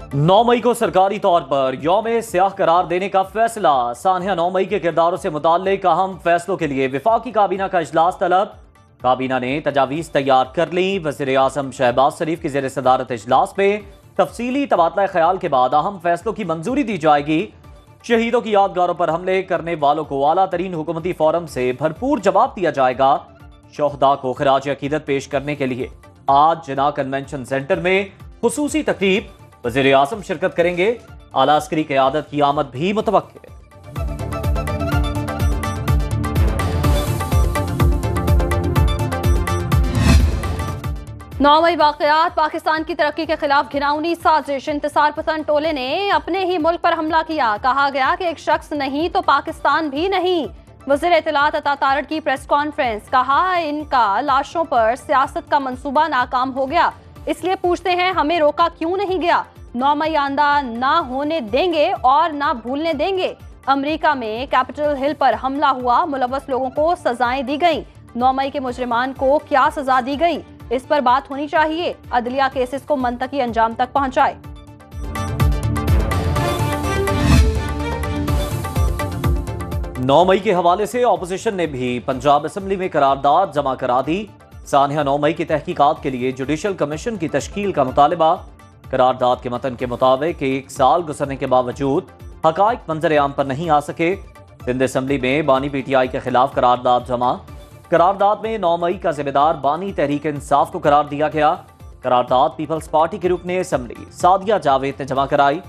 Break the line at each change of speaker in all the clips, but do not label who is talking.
9 मई को सरकारी तौर पर यौम सियाह करार देने का फैसला। सानिया 9 मई के किरदारों से मुताल्लिक अहम फैसलों के लिए वफाकी काबीना का इजलास तलब। काबीना ने तजावीज़ तैयार कर ली। वज़ीर आज़म शहबाज शरीफ की ज़ेर सदारत इजलास में तफसीली तबादला ख्याल के बाद अहम फैसलों की मंजूरी दी जाएगी। शहीदों की यादगारों पर हमले करने वालों को आला तरीन हुकूमती फोरम से भरपूर जवाब दिया जाएगा। शोहदा को खिराज अकीदत पेश करने के लिए आज जिना कन्वेंशन सेंटर में खुसूसी तकरीब, वज़ीर आज़म शिरकत करेंगे। आला अस्करी क़यादत की आमद भी मुतवक्किल।
9 मई वाक़यात, पाकिस्तान की तरक्की के खिलाफ घिनौनी साजिश। इंतसार पसंद टोले ने अपने ही मुल्क पर हमला किया। कहा गया कि एक शख्स नहीं तो पाकिस्तान भी नहीं। वज़ीर इत्तलात अता तारड़ की प्रेस कॉन्फ्रेंस, कहा इनका लाशों पर सियासत का मंसूबा नाकाम हो गया, इसलिए पूछते हैं हमें रोका क्यों नहीं गया। 9 मई आंदा ना होने देंगे और ना भूलने देंगे। अमेरिका में कैपिटल हिल पर हमला हुआ, मुलव्वस लोगों को सजाएं दी गई। 9 मई के मुजरिमान को क्या सजा दी गई, इस पर बात होनी चाहिए। अदलिया केसेस को मंतकी अंजाम तक पहुंचाए।
नौ मई के हवाले से ऑपोजिशन ने भी पंजाब असेंबली में करारदाद जमा करा दी। सानिया 9 मई की तहकीकात के लिए जुडिशल कमीशन की तश्कील का मुतालबा। करारदाद के मतन के मुताबिक 1 साल गुजरने के बावजूद हकाइक मंजर आम पर नहीं आ सके। सिंध असेंबली में बानी पीटीआई के खिलाफ करारदाद जमा। करारदाद में 9 मई का जिम्मेदार बानी तहरीक इंसाफ को करार दिया गया। करारदाद पीपल्स पार्टी के रुकने असेंबली सादिया जावेद ने जमा कराई।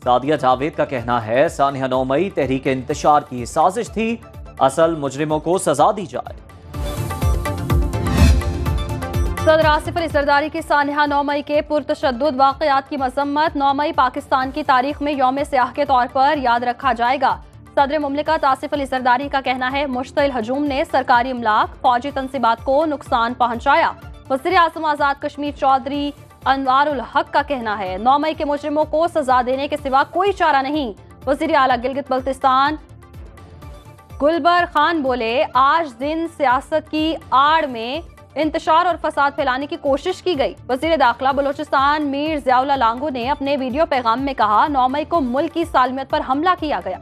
सादिया जावेद का कहना है सानिया 9 मई तहरीक इंतशार की साजिश थी, असल मुजरिमों को सजा दी जाए।
सदर आसिफ अली जरदारी की सानिया 9 मई के पुरतशद्दुद वाक़यात की मजम्मत। 9 मई पाकिस्तान की तारीख में यौम सियाह के तौर पर याद रखा जाएगा। सदर मुमलिकत आसिफ अली जरदारी का कहना है मुश्तइल हजूम ने सरकारी इमलाक, फौजी तंसीबात को नुकसान पहुंचाया। वज़ीर आज़म आज़ाद कश्मीर चौधरी अनवारुल हक का कहना है 9 मई के मुजरिमों को सजा देने के सिवा कोई चारा नहीं। वज़ीर आला गिलगित बल्तिस्तान गुलबर खान बोले आज दिन सियासत की आड़ में इंतशार और फसाद फैलाने की कोशिश की गई। वज़ीर दाखिला बलोचिस्तान मीर ज़ियाउल्लाह लांगो ने अपने वीडियो पैगाम में कहा 9 मई को मुल्क की सालमियत पर हमला किया गया।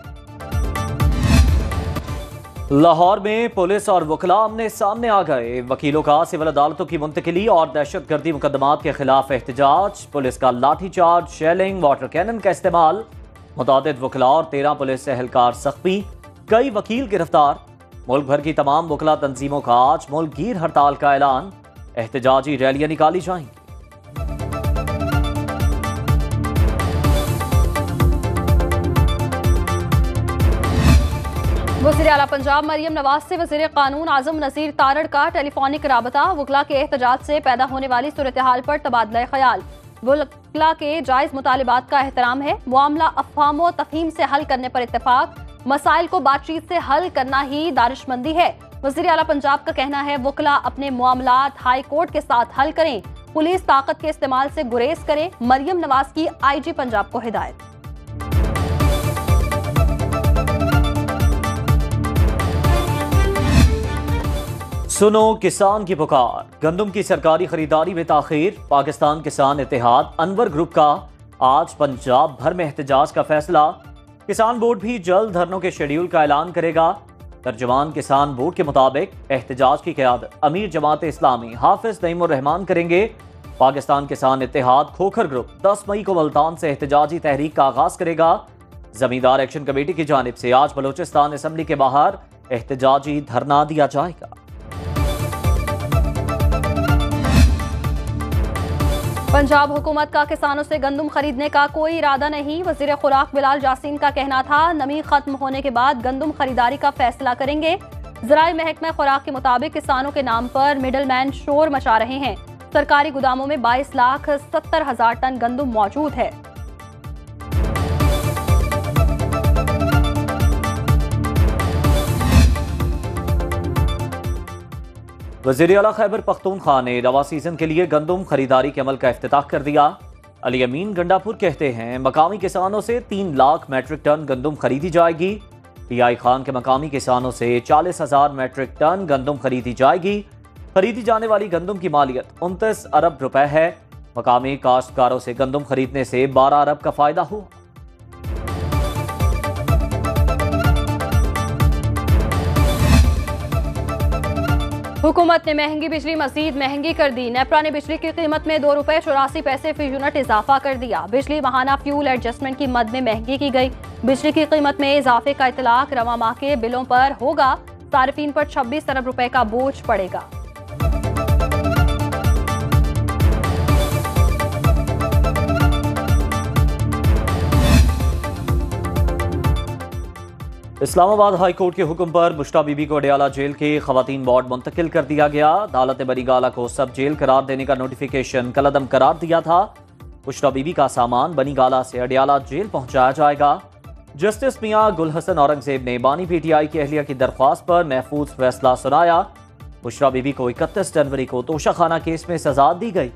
लाहौर में पुलिस और वकला आमने सामने आ गए। वकीलों का सिविल अदालतों की मुंतकिली और दहशतगर्दी मुकदमात के खिलाफ एहतजाज। पुलिस का लाठीचार्ज, शेलिंग, वाटर कैनन का इस्तेमाल। मुतादिद वकला और 13 पुलिस एहलकार जख्मी, कई वकील गिरफ्तार। मुल्क भर की तमाम वकला तंजीमों का आज मुल्क गिर हड़ताल का ऐलान। एहतजाजी रैलियां निकाली जाएंगी।
वज़ीर आला पंजाब मरियम नवाज से वज़ीर कानून आज़म नज़ीर तारड़ का टेलीफोनिक राबता। वकला के एहतजाज से पैदा होने वाली सूरत हाल पर तबादला ख्याल। वकला के जायज़ मुतालिबात का एहतराम है। मामला अफ़हाम व तफ़हीम से हल करने पर इत्तेफाक। मसाइल को बातचीत से हल करना ही दानिशमंदी है। वज़ीर आला पंजाब का कहना है वकला अपने मामलात हाई कोर्ट के साथ हल करें, पुलिस ताकत के इस्तेमाल से गुरेज करें। मरियम नवाज की IG पंजाब को हिदायत।
सुनो किसान की पुकार, गंदम की सरकारी खरीदारी में ताखीर। पाकिस्तान किसान इत्तेहाद अनवर ग्रुप का आज पंजाब भर में एहतजाज का फैसला। किसान बोर्ड भी जल्द धरनों के शेड्यूल का ऐलान करेगा। तर्जुमान किसान बोर्ड के मुताबिक एहतजाज की क़यादत अमीर जमात इस्लामी हाफिज नईमुर रहमान करेंगे। पाकिस्तान किसान इत्तेहाद खोखर ग्रुप 10 मई को मुल्तान से एहतजाजी तहरीक का आगाज करेगा। जमींदार एक्शन कमेटी की जानिब से आज बलोचिस्तान असेंबली के बाहर एहतजाजी धरना दिया जाएगा।
पंजाब हुकूमत का किसानों से गंदम खरीदने का कोई इरादा नहीं। वज़ीर खुराक बिलाल जासीन का कहना था नमी खत्म होने के बाद गंदम खरीदारी का फैसला करेंगे। ज़राए महकमा खुराक के मुताबिक किसानों के नाम पर मिडलमैन शोर मचा रहे हैं। सरकारी गोदामों में 22,70,000 टन गंदम मौजूद है।
वज़ीर आला खैबर पख्तूनख्वा ने रवा सीजन के लिए गंदम खरीदारी के अमल का इफ्तिताह कर दिया। अली अमीन गंडापुर कहते हैं मकामी किसानों से 3 लाख मैट्रिक टन गंदम खरीदी जाएगी। PI खान के मकामी किसानों से 40,000 मैट्रिक टन गंदम खरीदी जाएगी। खरीदी जाने वाली गंदम की मालियत 29 अरब रुपए है। मकामी काश्तकारों से गंदम खरीदने से 12 अरब का फायदा हुआ।
हुकूमत ने महंगी बिजली मजीद महंगी कर दी। नेपरा ने बिजली की कीमत में 2 रुपए 84 पैसे फी यूनिट इजाफा कर दिया। बिजली माहाना फ्यूल एडजस्टमेंट की मद में महंगी की गई। बिजली की कीमत में इजाफे का इतलाक रवा माह के बिलों पर होगा। सार्फिन पर 26 अरब रुपए का बोझ पड़ेगा।
इस्लामाबाद हाई कोर्ट के हुक्म पर बुश्रा बीबी को अडियाला जेल के खवातीन वार्ड मुंतकिल कर दिया गया। अदालत ने बनीगाला को सब जेल करार देने का नोटिफिकेशन कलअदम करार दिया था। बुश्रा बीबी का सामान बनीगाला से अडियाला जेल पहुंचाया जाएगा। जस्टिस मियां गुल हसन औरंगजेब ने बानी पीटीआई की अहलिया की दरख्वास्त पर महफूज फैसला सुनाया। बुश्रा बीबी को 31 जनवरी को तोशाखाना केस में सजा दी गई।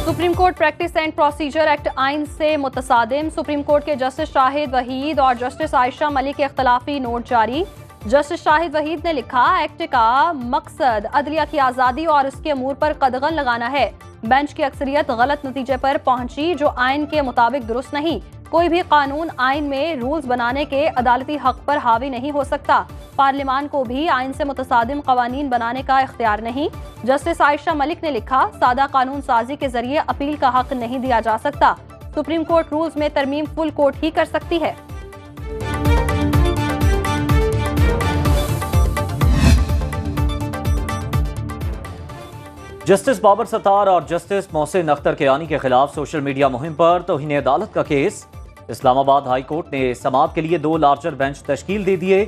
Supreme court practice and procedure act आइन से मुतसादिम। सुप्रीम कोर्ट के जस्टिस शाहिद वहीद और जस्टिस आयशा मलिक के इख्तलाफी नोट जारी। जस्टिस शाहिद वहीद ने लिखा, एक्ट का मकसद अदलिया की आज़ादी और उसके अमूर पर कदगन लगाना है। बेंच की अक्सरियत गलत नतीजे पर पहुंची जो आइन के मुताबिक दुरुस्त नहीं। कोई भी कानून आइन में रूल्स बनाने के अदालती हक पर हावी नहीं हो सकता। पार्लियामान को भी आइन से मुतसादिम कवानीन बनाने का इख्तियार नहीं। जस्टिस आयशा मलिक ने लिखा, सादा कानून साजी के जरिए अपील का हक नहीं दिया जा सकता। सुप्रीम कोर्ट रूल्स में तरमीम फुल कोर्ट ही कर सकती है।
जस्टिस बाबर सत्तार और जस्टिस मोहसिन अख्तर कियानी के खिलाफ सोशल मीडिया मुहिम पर तौहीन अदालत का केस। इस्लामाबाद हाई कोर्ट ने समाअत के लिए 2 लार्जर बेंच तश्कील दे दिए।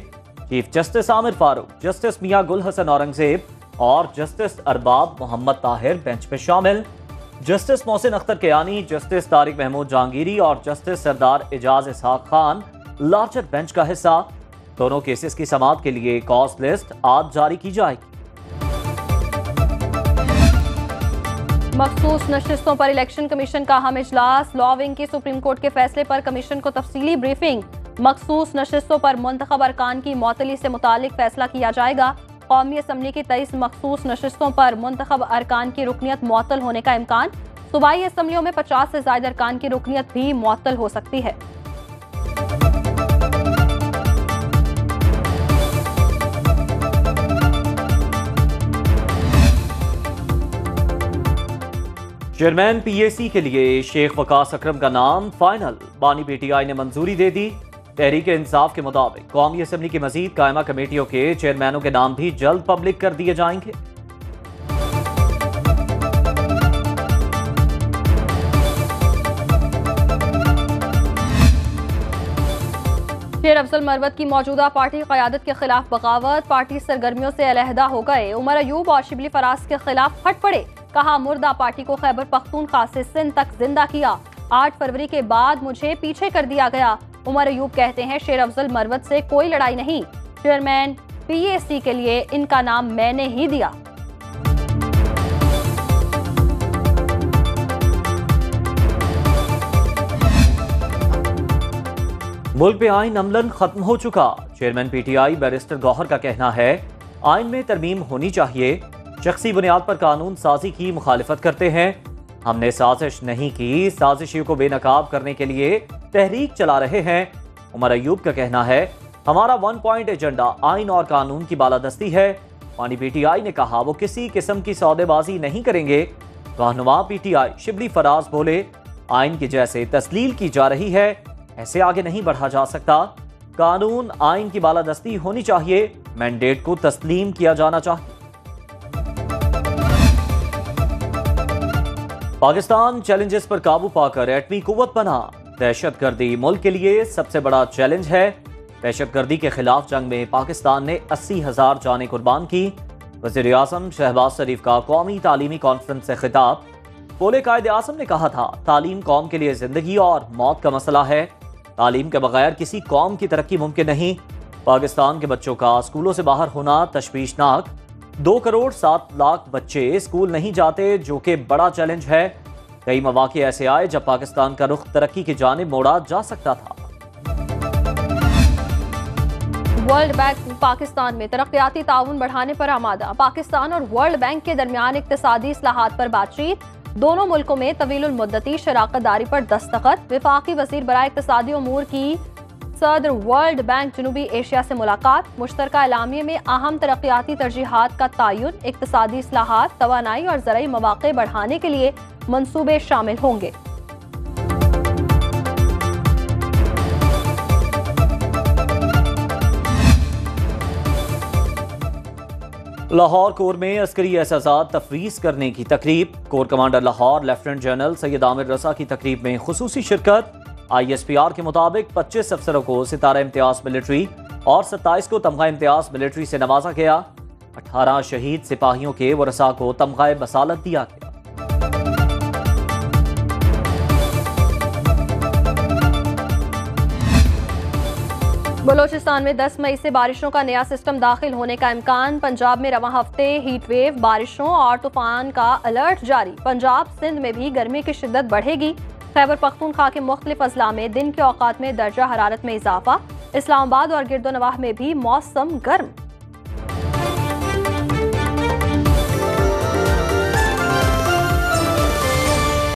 Chief justice Aamir Farooq, justice Mian Gul Hassan Aurangzeb और जस्टिस अरबाब मोहम्मद ताहिर बेंच में शामिल। जस्टिस मोहसिन अख्तर कियानी, जस्टिस तारिक महमूद जहांगीरी और justice Sardar Ejaz Ishaq Khan larger bench का हिस्सा। दोनों केसेस की समाअत के लिए कॉज लिस्ट आज जारी की जाएगी।
मखसूस नशिस्तों पर इलेक्शन कमीशन का अहम इजलास। लॉ विंग की सुप्रीम कोर्ट के फैसले पर कमीशन को तफसीली ब्रीफिंग। मखसूस नशिस्तों पर मुंतखब अरकान की मुअत्तली से मुतालिक फैसला किया जाएगा। कौमी असम्बली की 23 मखसूस नशिस्तों पर मुंतखब अरकान की रुकनियत मुअत्तल होने का इम्कान। सूबाई असम्बलियों में 50 से ज्यादा अरकान की रुकनियत भी मुअत्तल हो सकती है।
चेयरमैन पीएसी के लिए शेख वकास अकरम का नाम फाइनल। बानी पीटीआई ने मंजूरी दे दी। तहरीक इंसाफ के मुताबिक कौमी असम्बली की मजीद कायमा कमेटियों के चेयरमैनों के नाम भी जल्द पब्लिक कर दिए जाएंगे।
शेर अफजल मरवत की मौजूदा पार्टी क़यादत के खिलाफ बगावत। पार्टी सरगर्मियों से अलहदा हो गए। उमर अयूब और शिबली फराज के खिलाफ फट पड़े। कहा, मुर्दा पार्टी को खैबर पख्तूनख्वा से सिंध तक जिंदा किया। 8 फरवरी के बाद मुझे पीछे कर दिया गया। उमर अयूब कहते हैं, शेर अफजल मरवत से कोई लड़ाई नहीं। चेयरमैन पीएसी के लिए इनका नाम मैंने ही दिया।
मुल्क में आइन अमलन खत्म हो चुका। चेयरमैन पीटीआई बैरिस्टर गौहर का कहना है, आइन में तरमीम होनी चाहिए। शख्सी बुनियाद पर कानून साजी की मुखालिफत करते हैं। हमने साजिश नहीं की, साजिशियों को बेनकाब करने के लिए तहरीक चला रहे हैं। उमर अयूब का कहना है, हमारा 1 पॉइंट एजेंडा आइन और कानून की बालादस्ती है। पानी पीटीआई ने कहा, वो किसी किस्म की सौदेबाजी नहीं करेंगे। रहनुमा पीटीआई शिबली फराज बोले, आइन की जैसे तस्लील की जा रही है ऐसे आगे नहीं बढ़ा जा सकता। कानून आइन की बालादस्ती होनी चाहिए। मैंडेट को तस्लीम किया जाना चाहिए। पाकिस्तान चैलेंजेस पर काबू पाकर एटमी कुव्वत बना। दहशतगर्दी मुल्क के लिए सबसे बड़ा चैलेंज है। दहशतगर्दी के खिलाफ जंग में पाकिस्तान ने 80,000 जानें कुर्बान की। वज़ीर आज़म शहबाज शरीफ का कौमी तालीमी कॉन्फ्रेंस से खिताब। बोले, कायदे आज़म ने कहा था, तालीम कौम के लिए जिंदगी और मौत का मसला है। तालीम के बगैर किसी कौम की तरक्की मुमकिन नहीं। पाकिस्तान के बच्चों का स्कूलों से बाहर होना तशवीशनाक। 2 करोड़ 7 लाख बच्चे स्कूल नहीं जाते, जो कि बड़ा चैलेंज है। कई मौके ऐसे आए जब पाकिस्तान का रुख तरक्की की जानिब मोड़ा जा सकता था।
वर्ल्ड बैंक पाकिस्तान में तरक्याती ताउन बढ़ाने पर आमादा। पाकिस्तान और वर्ल्ड बैंक के दरमियान इक्तिसादी इस्लाहात पर बातचीत। दोनों मुल्कों में तवीलुल मुद्दती शराकतदारी पर दस्तखत। विफाकी वजीर बराए इक्तिसादी उमूर की सदर वर्ल्ड बैंक जनूबी एशिया से मुलाकात। मुश्तरका एलामिये में अहम तरक्याती तरजीहात का तयन, इक्तिसादी इस्लाहात, तवानाई और ज़राई मौक़े बढ़ाने के लिए मंसूबे शामिल होंगे।
लाहौर कोर में अस्करी एहसासात तफवीज़ करने की तकरीब। Core commander Lahore lieutenant general Syed Aamir रसा की तकरीब में खुसूसी शिरकत। ISPR के मुताबिक 25 अफसरों को सितारा इम्तियाज मिलिट्री और 27 को तमगा इम्तियाज मिलिट्री से नवाजा गया। 18 शहीद सिपाहियों के वरसा को तमगा बसालत दिया गया।
बलोचिस्तान में 10 मई से बारिशों का नया सिस्टम दाखिल होने का इम्कान। पंजाब में रवां हफ्ते हीट वेव, बारिशों और तूफान का अलर्ट जारी। पंजाब सिंध में भी गर्मी की शिद्दत बढ़ेगी। खैबर पख्तूनख्वा के मुख्तलिफ अजला में दिन के औकात में दर्जा हरारत में इजाफा। इस्लामाबाद और गिरदोनवाह में भी मौसम गर्म।